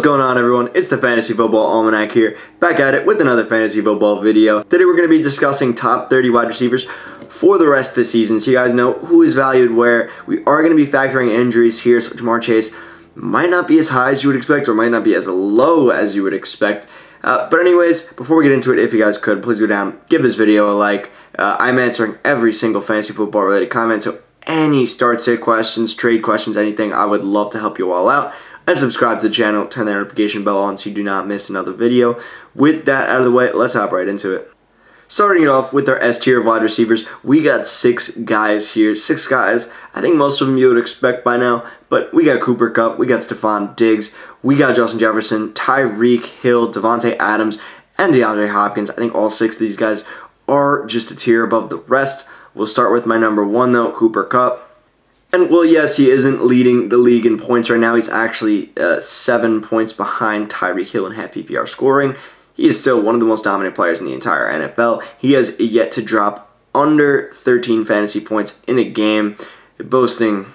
going on, everyone? It's the Fantasy Football Almanac here, back at it with another Fantasy Football video. Today we're going to be discussing top 30 wide receivers for the rest of the season, so you guys know who is valued where. We are going to be factoring injuries here, so JaMarr Chase might not be as high as you would expect, or might not be as low as you would expect. But anyways, before we get into it, if you guys could, please go down, give this video a like. I'm answering every single Fantasy Football related comment, so any start-sit questions, trade questions, anything, I would love to help you all out. And subscribe to the channel, turn the notification bell on so you do not miss another video. With that out of the way, let's hop right into it. Starting it off with our S tier of wide receivers, we got 6 guys here. 6 guys, I think most of them you would expect by now, but we got Cooper, Kupp, we got Stefon Diggs, we got Justin Jefferson, Tyreek Hill, Davante Adams, and DeAndre Hopkins. I think all 6 of these guys are just a tier above the rest. We'll start with my number 1 though, Cooper Kupp. And, well, yes, he isn't leading the league in points right now. He's actually 7 points behind Tyreek Hill in half PPR scoring. He is still one of the most dominant players in the entire NFL. He has yet to drop under 13 fantasy points in a game, boasting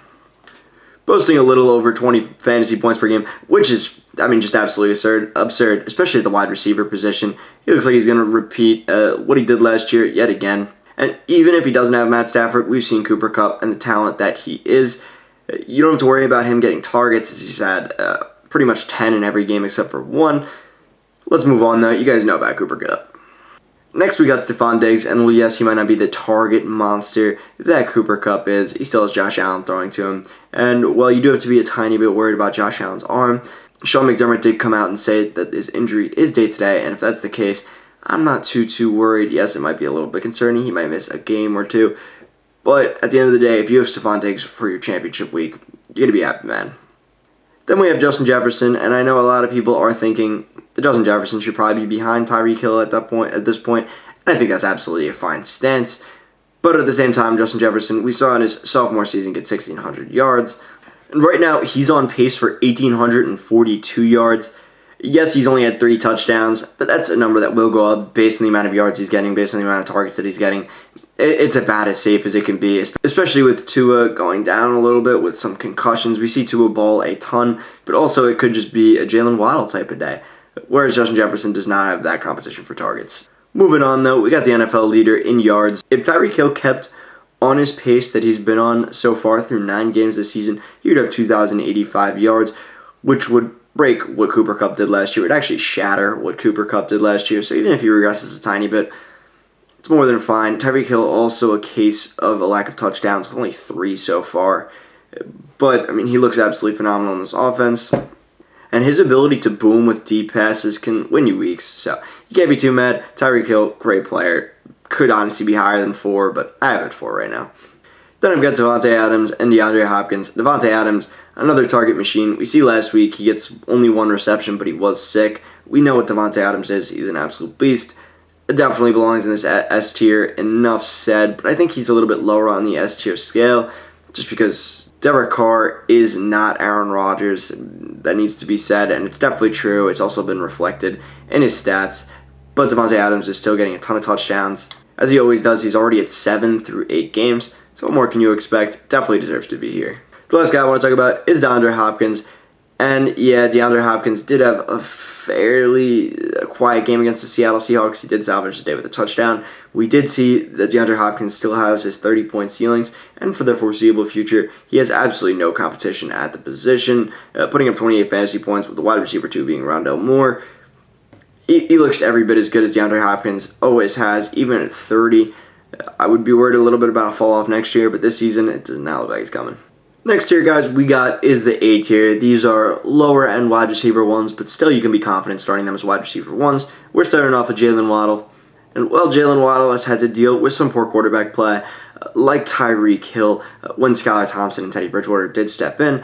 a little over 20 fantasy points per game, which is, I mean, just absolutely absurd, especially at the wide receiver position. He looks like he's going to repeat what he did last year yet again. And even if he doesn't have Matt Stafford, we've seen Cooper Kupp and the talent that he is. You don't have to worry about him getting targets, as he's had pretty much 10 in every game except for 1. Let's move on, though. You guys know about Cooper Kupp. Next, we got Stefon Diggs, and, well, yes, he might not be the target monster that Cooper Kupp is. He still has Josh Allen throwing to him. And, well, you do have to be a tiny bit worried about Josh Allen's arm. Sean McDermott did come out and say that his injury is day-to-day, and if that's the case, I'm not too worried. Yes, it might be a little bit concerning. He might miss a game or two. But at the end of the day, if you have Stefon Diggs for your championship week, you're going to be happy, man. Then we have Justin Jefferson, and I know a lot of people are thinking that Justin Jefferson should probably be behind Tyreek Hill at this point, and I think that's absolutely a fine stance. But at the same time, Justin Jefferson, we saw in his sophomore season get 1,600 yards. And right now, he's on pace for 1,842 yards. Yes, he's only had 3 touchdowns, but that's a number that will go up based on the amount of yards he's getting, based on the amount of targets that he's getting. It's about as safe as it can be, especially with Tua going down a little bit with some concussions. We see Tua ball a ton, but also it could just be a Jaylen Waddle type of day, whereas Justin Jefferson does not have that competition for targets. Moving on, though, we got the NFL leader in yards. If Tyreek Hill kept on his pace that he's been on so far through 9 games this season, he would have 2,085 yards, which would break what Cooper Kupp did last year. It would actually shatter what Cooper Kupp did last year. So even if he regresses a tiny bit, it's more than fine. Tyreek Hill also a case of a lack of touchdowns with only 3 so far. But, I mean, he looks absolutely phenomenal in this offense. And his ability to boom with deep passes can win you weeks. So you can't be too mad. Tyreek Hill, great player. Could honestly be higher than 4, but I have it 4 right now. Then I've got Davante Adams and DeAndre Hopkins. Davante Adams, another target machine. We see last week he gets only 1 reception, but he was sick. We know what Davante Adams is. He's an absolute beast. It definitely belongs in this S tier. Enough said, but I think he's a little bit lower on the S tier scale just because Derek Carr is not Aaron Rodgers. That needs to be said, and it's definitely true. It's also been reflected in his stats. But Davante Adams is still getting a ton of touchdowns. As he always does, he's already at 7 through 8 games. So what more can you expect? Definitely deserves to be here. The last guy I want to talk about is DeAndre Hopkins. And yeah, DeAndre Hopkins did have a fairly quiet game against the Seattle Seahawks. He did salvage the day with a touchdown. We did see that DeAndre Hopkins still has his 30-point ceilings, and for the foreseeable future, he has absolutely no competition at the position, putting up 28 fantasy points with the wide receiver 2 being Rondale Moore. He looks every bit as good as DeAndre Hopkins always has, even at 30. I would be worried a little bit about a fall off next year, but this season, it does not look like it's coming. Next tier, guys, we got is the A tier. These are lower end wide receiver 1s, but still you can be confident starting them as wide receiver 1s. We're starting off with Jaylen Waddle. And, well, Jaylen Waddle has had to deal with some poor quarterback play, like Tyreek Hill, when Skylar Thompson and Teddy Bridgewater did step in.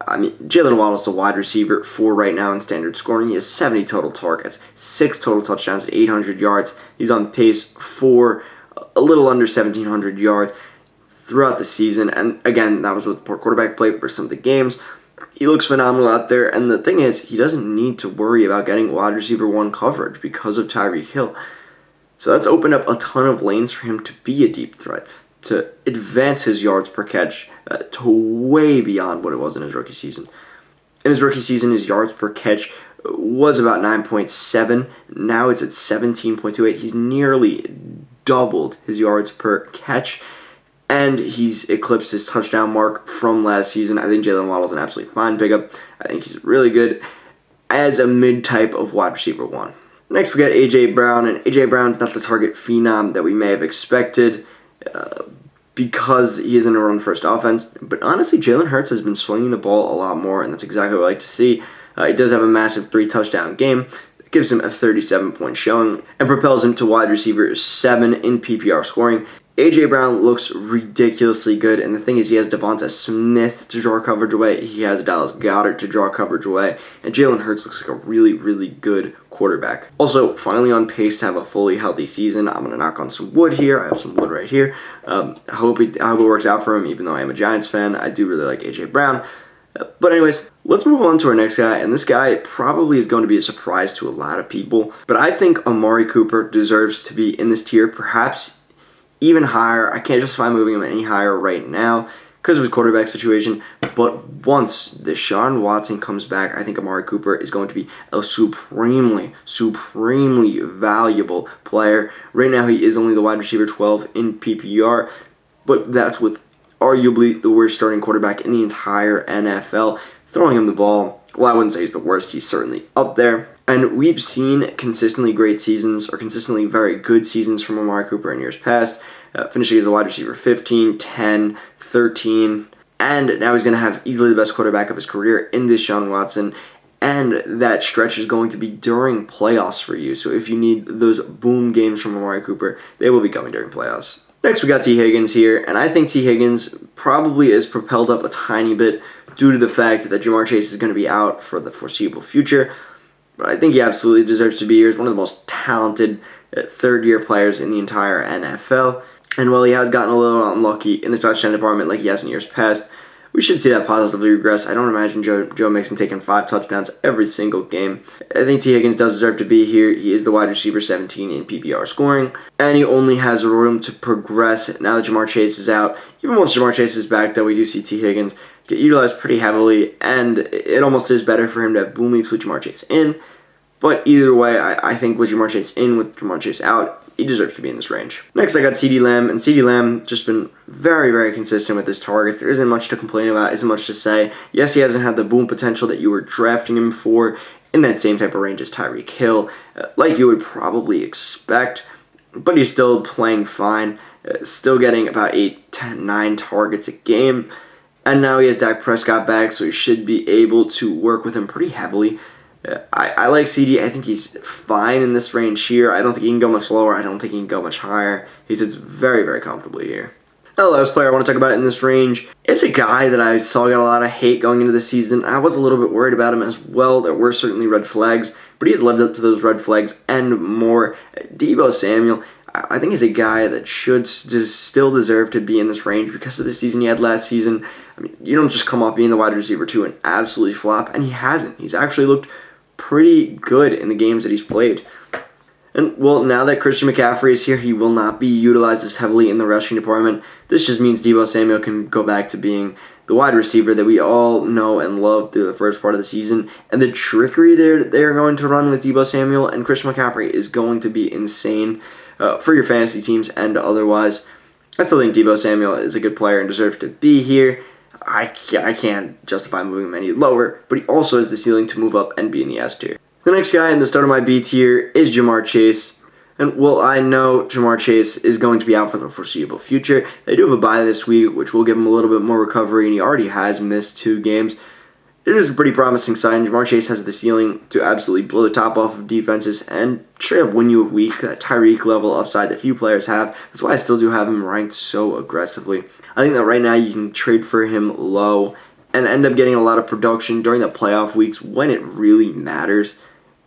I mean, Jaylen Waddle's the wide receiver 4 right now in standard scoring. He has 70 total targets, 6 total touchdowns, 800 yards. He's on pace for a little under 1,700 yards throughout the season, and again, that was with poor quarterback play for some of the games. He looks phenomenal out there, and the thing is, he doesn't need to worry about getting wide receiver 1 coverage because of Tyreek Hill. So that's opened up a ton of lanes for him to be a deep threat, to advance his yards per catch to way beyond what it was in his rookie season. In his rookie season, his yards per catch was about 9.7. Now it's at 17.28. He's nearly doubled his yards per catch, and he's eclipsed his touchdown mark from last season. I think Jaylen Waddle's an absolutely fine pickup. I think he's really good as a mid-type of wide receiver 1. Next, we got A.J. Brown, and A.J. Brown's not the target phenom that we may have expected because he is in a run-first offense. But honestly, Jalen Hurts has been swinging the ball a lot more, and that's exactly what I like to see. He does have a massive 3-touchdown game. It gives him a 37-point showing and propels him to wide receiver 7 in PPR scoring. A.J. Brown looks ridiculously good, and the thing is, he has DeVonta Smith to draw coverage away, he has Dallas Goedert to draw coverage away, and Jalen Hurts looks like a really, really good quarterback. Also, finally on pace to have a fully healthy season. I'm going to knock on some wood here. I have some wood right here. I hope it works out for him, even though I am a Giants fan. I do really like A.J. Brown. But anyways, let's move on to our next guy, and this guy probably is going to be a surprise to a lot of people, but I think Amari Cooper deserves to be in this tier, perhaps even higher. I can't justify moving him any higher right now because of his quarterback situation, but once Deshaun Watson comes back, I think Amari Cooper is going to be a supremely valuable player. Right now, he is only the wide receiver 12 in PPR, but that's with arguably the worst starting quarterback in the entire NFL. Throwing him the ball, well, I wouldn't say he's the worst. He's certainly up there. And we've seen consistently great seasons, or consistently very good seasons from Amari Cooper in years past, finishing as a wide receiver 15, 10, 13, and now he's going to have easily the best quarterback of his career in Deshaun Watson, and that stretch is going to be during playoffs for you. So if you need those boom games from Amari Cooper, they will be coming during playoffs. Next, we got T. Higgins here, and I think T. Higgins probably is propelled up a tiny bit due to the fact that JaMarr Chase is going to be out for the foreseeable future. But I think he absolutely deserves to be here. He's one of the most talented third-year players in the entire NFL. And while he has gotten a little unlucky in the touchdown department like he has in years past, we should see that positively regress. I don't imagine Joe Mixon taking 5 touchdowns every single game. I think T. Higgins does deserve to be here. He is the wide receiver 17 in PPR scoring, and he only has room to progress now that JaMarr Chase is out. Even once JaMarr Chase is back, though, we do see T. Higgins get utilized pretty heavily, and it almost is better for him to have boom weeks with JaMarr Chase in. But either way, I think with JaMarr Chase in, with JaMarr Chase out, he deserves to be in this range. Next, I got Ceedee Lamb, and Ceedee Lamb just been very consistent with his targets. There isn't much to complain about, isn't much to say. Yes, he hasn't had the boom potential that you were drafting him for in that same type of range as Tyreek Hill, like you would probably expect, but he's still playing fine, still getting about 8, 10, 9 targets a game, and now he has Dak Prescott back, so he should be able to work with him pretty heavily. I like CD. I think he's fine in this range here. I don't think he can go much lower. I don't think he can go much higher. He sits very comfortably here. Now, the last player I want to talk about in this range is a guy that I saw got a lot of hate going into the season. I was a little bit worried about him as well. There were certainly red flags, but he has lived up to those red flags and more. Deebo Samuel, I think, is a guy that should still deserve to be in this range because of the season he had last season. I mean, you don't just come off being the wide receiver 2 and absolutely flop, and he hasn't. He's actually looked pretty good in the games that he's played. And, well, now that Christian McCaffrey is here, he will not be utilized as heavily in the rushing department. This just means Deebo Samuel can go back to being the wide receiver that we all know and love through the first part of the season. And the trickery they're going to run with Deebo Samuel and Christian McCaffrey is going to be insane for your fantasy teams and otherwise. I still think Deebo Samuel is a good player and deserves to be here. I can't justify moving him any lower, but he also has the ceiling to move up and be in the S tier. The next guy in the start of my B tier is JaMarr Chase. And, well, I know JaMarr Chase is going to be out for the foreseeable future. They do have a bye this week, which will give him a little bit more recovery, and he already has missed 2 games. It is a pretty promising sign. JaMarr Chase has the ceiling to absolutely blow the top off of defenses and straight up win you a week. That Tyreek level upside that few players have. That's why I still do have him ranked so aggressively. I think that right now you can trade for him low and end up getting a lot of production during the playoff weeks when it really matters.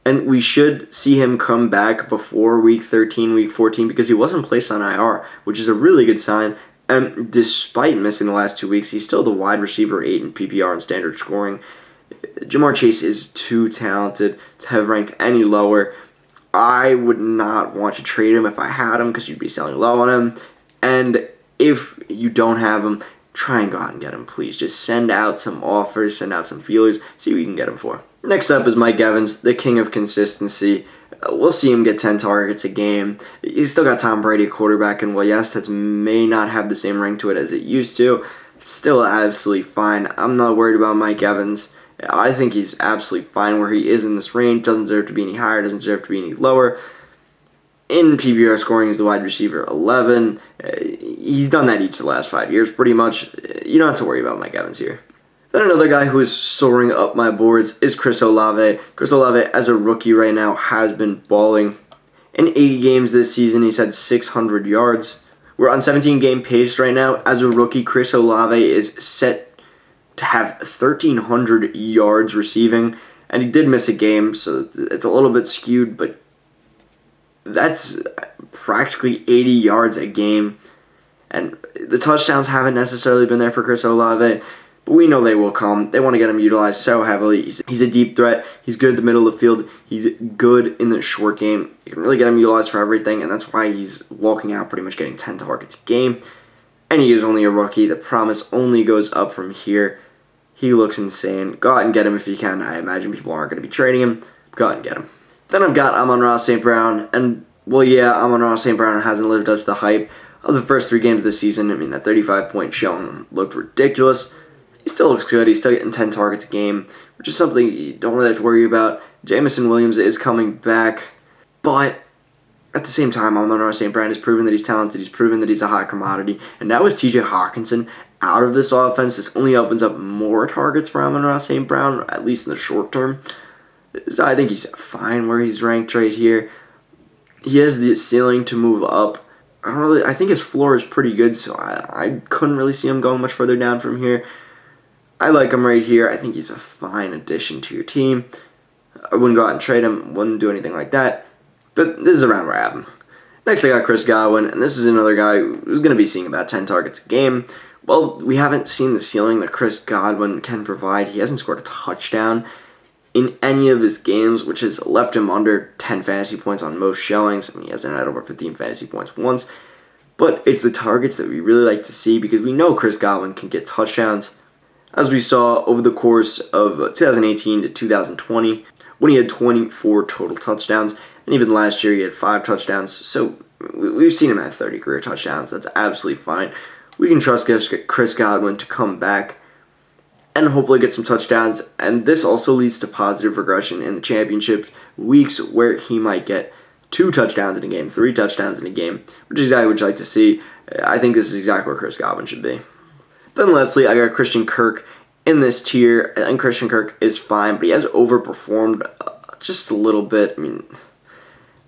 And we should see him come back before week 13, week 14, because he wasn't placed on IR, which is a really good sign. And despite missing the last 2 weeks, he's still the wide receiver 8 in PPR and standard scoring. JaMarr Chase is too talented to have ranked any lower. I would not want to trade him if I had him because you'd be selling low on him. And if you don't have him, try and go out and get him, please. Just send out some offers, send out some feelers, see what you can get him for. Next up is Mike Evans, the king of consistency. We'll see him get 10 targets a game. He's still got Tom Brady at quarterback, and while yes, that may not have the same ring to it as it used to, it's still absolutely fine. I'm not worried about Mike Evans. I think he's absolutely fine where he is in this range. Doesn't deserve to be any higher, doesn't deserve to be any lower. In PPR scoring, he's the wide receiver 11. He's done that each of the last 5 years, pretty much. You don't have to worry about Mike Evans here. Then another guy who is soaring up my boards is Chris Olave. Chris Olave, as a rookie right now, has been balling. In 80 games this season, he's had 600 yards. We're on 17-game pace right now. As a rookie, Chris Olave is set to have 1,300 yards receiving. And he did miss a game, so it's a little bit skewed, but that's practically 80 yards a game. And the touchdowns haven't necessarily been there for Chris Olave, but we know they will come. They want to get him utilized so heavily. He's a deep threat. He's good in the middle of the field. He's good in the short game. You can really get him utilized for everything, and that's why he's walking out pretty much getting 10 targets a game. And he is only a rookie. The promise only goes up from here. He looks insane. Go out and get him if you can. I imagine people aren't going to be trading him. Go out and get him. Then I've got Amon-Ra St. Brown, and well, yeah, Amon-Ra St. Brown hasn't lived up to the hype of the first 3 games of the season. I mean, that 35-point showing looked ridiculous. He still looks good. He's still getting 10 targets a game, which is something you don't really have to worry about. Jameson Williams is coming back, but at the same time, Amon-Ra St. Brown has proven that he's talented. He's proven that he's a high commodity. And now with T.J. Hawkinson out of this offense, this only opens up more targets for Amon-Ra St. Brown, at least in the short term. So I think he's fine where he's ranked right here. He has the ceiling to move up. I think his floor is pretty good, so I couldn't really see him going much further down from here. I like him right here. I think he's a fine addition to your team. I wouldn't go out and trade him, wouldn't do anything like that. But this is around where I have him. Next, I got Chris Godwin, and this is another guy who's going to be seeing about 10 targets a game. Well, we haven't seen the ceiling that Chris Godwin can provide. He hasn't scored a touchdown in any of his games, which has left him under 10 fantasy points on most showings. I mean, he hasn't had over 15 fantasy points once. But it's the targets that we really like to see because we know Chris Godwin can get touchdowns. As we saw over the course of 2018 to 2020, when he had 24 total touchdowns, and even last year he had 5 touchdowns. So we've seen him at 30 career touchdowns. That's absolutely fine. We can trust Chris Godwin to come back and hopefully get some touchdowns. And this also leads to positive regression in the championship weeks where he might get 2 touchdowns in a game, 3 touchdowns in a game, which is exactly what you'd like to see. I think this is exactly where Chris Godwin should be. Then lastly, I got Christian Kirk in this tier, and Christian Kirk is fine, but he has overperformed just a little bit. I mean,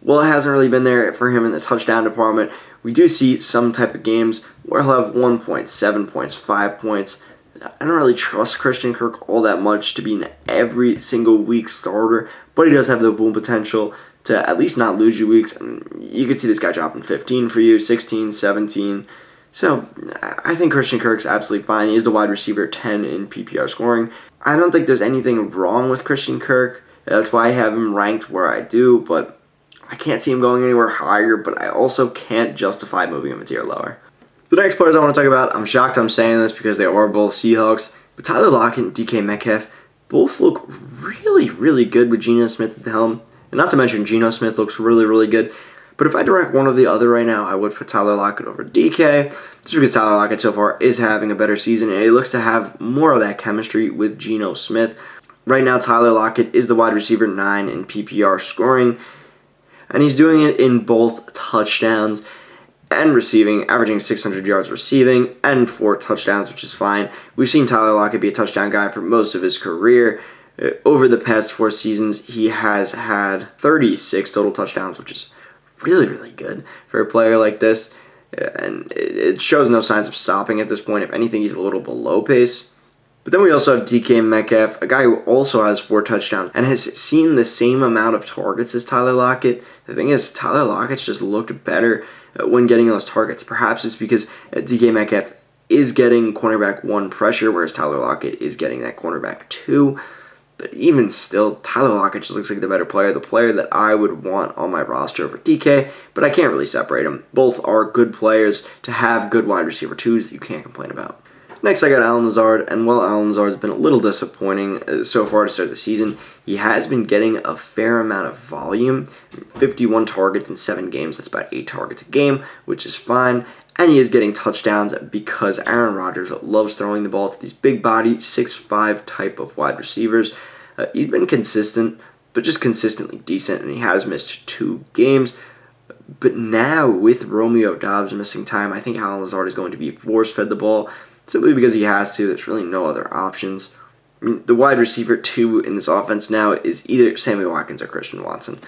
well, it hasn't really been there for him in the touchdown department. We do see some type of games where he'll have 1 point, 7 points, 5 points. I don't really trust Christian Kirk all that much to be an every single week starter, but he does have the boom potential to at least not lose you weeks. And you could see this guy dropping 15 for you, 16, 17. So I think Christian Kirk's absolutely fine. He is the wide receiver 10 in PPR scoring. I don't think there's anything wrong with Christian Kirk. That's why I have him ranked where I do, but I can't see him going anywhere higher, but I also can't justify moving him a tier lower. The next players I want to talk about, I'm shocked I'm saying this because they are both Seahawks, but Tyler Lockett and DK Metcalf both look really, really good with Geno Smith at the helm. And not to mention, Geno Smith looks really, really good. But if I had to rank one or the other right now, I would put Tyler Lockett over DK, just because Tyler Lockett so far is having a better season, and he looks to have more of that chemistry with Geno Smith. Right now, Tyler Lockett is the wide receiver 9 in PPR scoring, and he's doing it in both touchdowns and receiving, averaging 600 yards receiving and 4 touchdowns, which is fine. We've seen Tyler Lockett be a touchdown guy for most of his career. Over the past 4 seasons, he has had 36 total touchdowns, which is really, really good for a player like this. And it shows no signs of stopping at this point. If anything, he's a little below pace. But then we also have DK Metcalf, a guy who also has 4 touchdowns and has seen the same amount of targets as Tyler Lockett. The thing is, Tyler Lockett's just looked better when getting those targets. Perhaps it's because DK Metcalf is getting cornerback 1 pressure, whereas Tyler Lockett is getting that cornerback 2. But even still, Tyler Lockett just looks like the better player, the player that I would want on my roster over DK, but I can't really separate them. Both are good players to have good wide receiver 2s that you can't complain about. Next, I got Allen Lazard, and while Allen Lazard's been a little disappointing so far to start the season, he has been getting a fair amount of volume. 51 targets in 7 games, that's about 8 targets a game, which is fine. And he is getting touchdowns because Aaron Rodgers loves throwing the ball to these big body, 6'5" type of wide receivers. He's been consistent, but just consistently decent, and he has missed 2 games. But now, with Romeo Doubs missing time, I think Allen Lazard is going to be force-fed the ball simply because he has to. There's really no other options. I mean, the wide receiver 2 in this offense now is either Sammy Watkins or Christian Watson.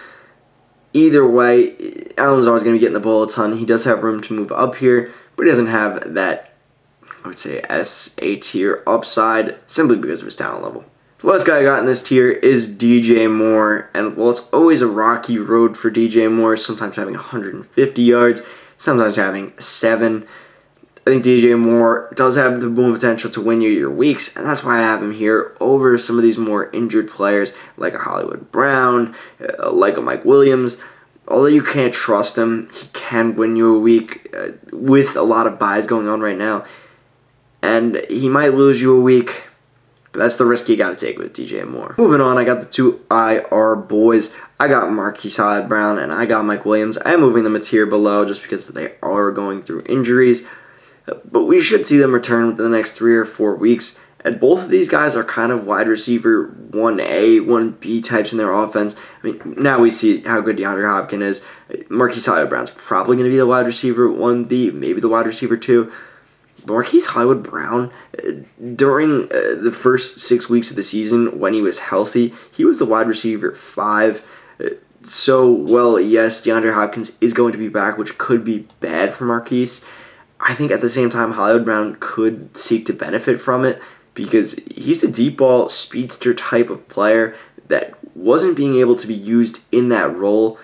Either way, Allen Lazard is going to be getting the ball a ton. He does have room to move up here, but he doesn't have that, I would say, S-A tier upside simply because of his talent level. The last guy I got in this tier is DJ Moore, and while it's always a rocky road for DJ Moore, sometimes having 150 yards, sometimes having 7, I think DJ Moore does have the boom potential to win you your weeks, and that's why I have him here over some of these more injured players like a Hollywood Brown, like a Mike Williams. Although you can't trust him, he can win you a week with a lot of buys going on right now, and he might lose you a week. That's the risk you got to take with DJ Moore. Moving on, I got the 2 IR boys. I got Marquise Brown and I got Mike Williams. I'm moving them a tier below just because they are going through injuries. But we should see them return within the next 3 or 4 weeks. And both of these guys are kind of wide receiver 1A, 1B types in their offense. I mean, now we see how good DeAndre Hopkins is. Marquise Brown's probably going to be the wide receiver 1B, maybe the wide receiver 2. Marquise Hollywood Brown, during the first 6 weeks of the season when he was healthy, he was the wide receiver 5. So, well, yes, DeAndre Hopkins is going to be back, which could be bad for Marquise. I think at the same time, Hollywood Brown could seek to benefit from it because he's a deep ball speedster type of player that wasn't being able to be used in that role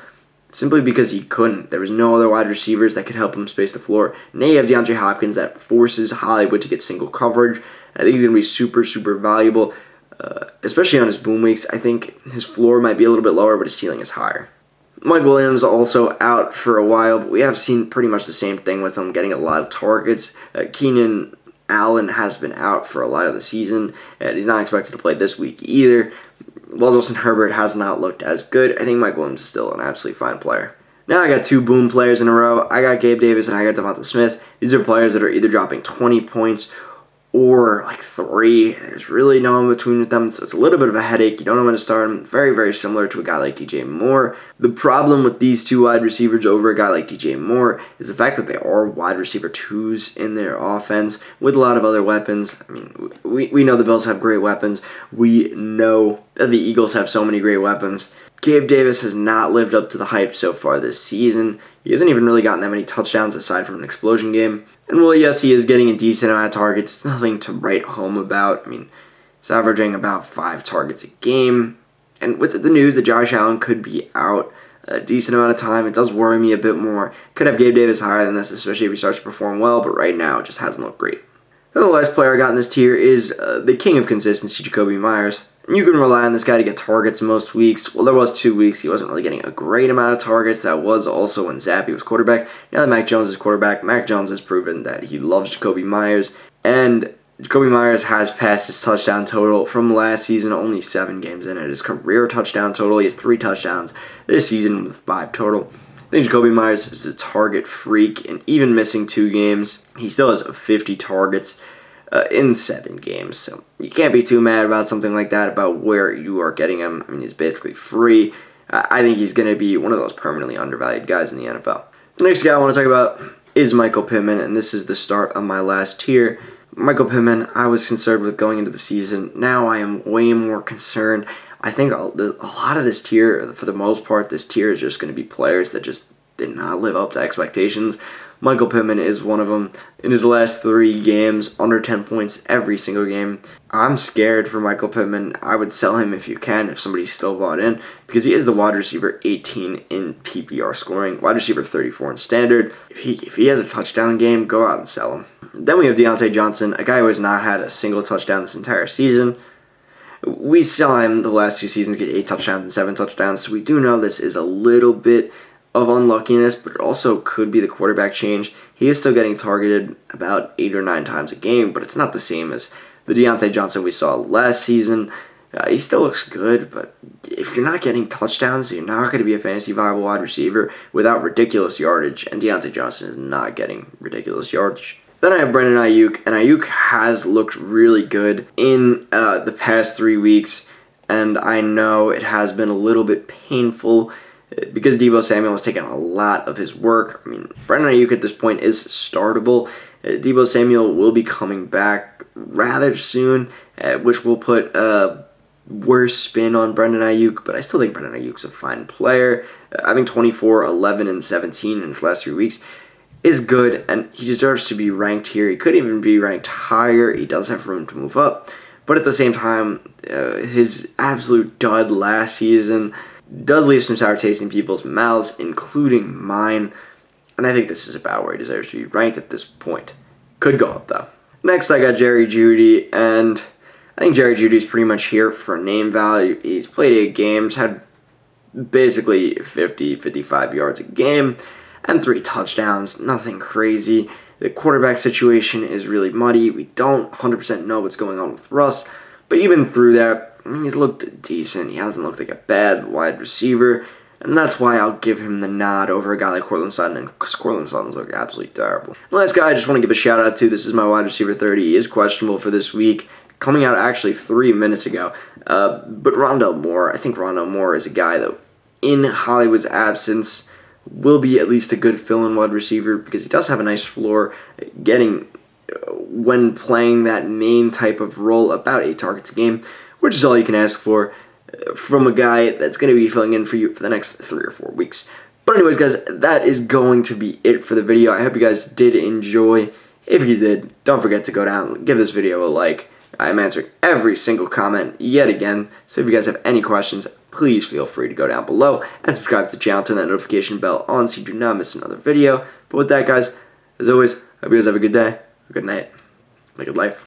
simply because he couldn't. There was no other wide receivers that could help him space the floor. Now you have DeAndre Hopkins that forces Hollywood to get single coverage. I think he's going to be super, super valuable, especially on his boom weeks. I think his floor might be a little bit lower, but his ceiling is higher. Mike Williams also out for a while, but we have seen pretty much the same thing with him getting a lot of targets. Keenan Allen has been out for a lot of the season, and he's not expected to play this week either. While Justin Herbert has not looked as good, I think Mike Williams is still an absolutely fine player. Now I got 2 boom players in a row. I got Gabe Davis and I got DeVonta Smith. These are players that are either dropping 20 points or like 3. There's really no in between with them, so it's a little bit of a headache. You don't know when to start them. Very, very similar to a guy like D.J Moore. The problem with these 2 wide receivers over a guy like D.J Moore is the fact that they are wide receiver 2s in their offense with a lot of other weapons. I mean, we know the Bills have great weapons. We know that the Eagles have so many great weapons. Gabe Davis has not lived up to the hype so far this season. He hasn't even really gotten that many touchdowns aside from an explosion game. And while yes, he is getting a decent amount of targets, it's nothing to write home about. I mean, he's averaging about 5 targets a game. And with the news that Josh Allen could be out a decent amount of time, it does worry me a bit more. Could have Gabe Davis higher than this, especially if he starts to perform well, but right now it just hasn't looked great. And the last player I got in this tier is the king of consistency, Jakobi Meyers. And you can rely on this guy to get targets most weeks. Well, there was 2 weeks he wasn't really getting a great amount of targets. That was also when Zappy was quarterback. Now that Mac Jones is quarterback, Mac Jones has proven that he loves Jakobi Meyers. And Jakobi Meyers has passed his touchdown total from last season, only 7 games in it. His career touchdown total, he has 3 touchdowns this season with 5 total. I think Jakobi Meyers is a target freak, and even missing 2 games, he still has 50 targets in 7 games. So you can't be too mad about something like that, about where you are getting him. I mean, he's basically free. I think he's going to be one of those permanently undervalued guys in the NFL. The next guy I want to talk about is Michael Pittman, and this is the start of my last tier. Michael Pittman, I was concerned with going into the season. Now I am way more concerned. I think a lot of this tier, for the most part, this tier is just going to be players that just did not live up to expectations. Michael Pittman is one of them. In his last 3 games, under 10 points every single game. I'm scared for Michael Pittman. I would sell him if you can, if somebody's still bought in, because he is the wide receiver 18 in PPR scoring, wide receiver 34 in standard. If he has a touchdown game, go out and sell him. Then we have Diontae Johnson, a guy who has not had a single touchdown this entire season. We saw him the last 2 seasons get 8 touchdowns and 7 touchdowns, so we do know this is a little bit of unluckiness, but it also could be the quarterback change. He is still getting targeted about 8 or 9 times a game, but it's not the same as the Diontae Johnson we saw last season. He still looks good, but if you're not getting touchdowns, you're not going to be a fantasy viable wide receiver without ridiculous yardage, and Diontae Johnson is not getting ridiculous yardage. Then I have Brandon Aiyuk, and Aiyuk has looked really good in the past 3 weeks, and I know it has been a little bit painful because Deebo Samuel has taken a lot of his work. I mean, Brandon Aiyuk at this point is startable. Deebo Samuel will be coming back rather soon, which will put a worse spin on Brandon Aiyuk, but I still think Brandon Ayuk's a fine player. Having 24, 11, and 17 in his last 3 weeks is good, and he deserves to be ranked here. He could even be ranked higher. He does have room to move up, but at the same time, his absolute dud last season does leave some sour taste in people's mouths, including mine, and I think this is about where he deserves to be ranked at this point. Could go up, though. Next, I got Jerry Jeudy, and I think Jerry Jeudy's pretty much here for name value. He's played 8 games, had basically 50, 55 yards a game, and 3 touchdowns. Nothing crazy. The quarterback situation is really muddy. We don't 100% know what's going on with Russ, but even through that, I mean, he's looked decent. He hasn't looked like a bad wide receiver, and that's why I'll give him the nod over a guy like Courtland Sutton, and Courtland Sutton's look absolutely terrible. The last guy I just want to give a shout out to, this is my wide receiver 30. He is questionable for this week, coming out actually 3 minutes ago. But Rondale Moore, I think Rondale Moore is a guy that, in Hollywood's absence, will be at least a good fill-in wide receiver because he does have a nice floor, getting, when playing that main type of role, about 8 targets a game, which is all you can ask for from a guy that's going to be filling in for you for the next 3 or 4 weeks. But anyways, guys, that is going to be it for the video. I hope you guys did enjoy. If you did, don't forget to go down and give this video a like. I'm answering every single comment yet again, so if you guys have any questions, please feel free to go down below and subscribe to the channel, turn that notification bell on so you do not miss another video. But with that, guys, as always, I hope you guys have a good day, a good night, and a good life.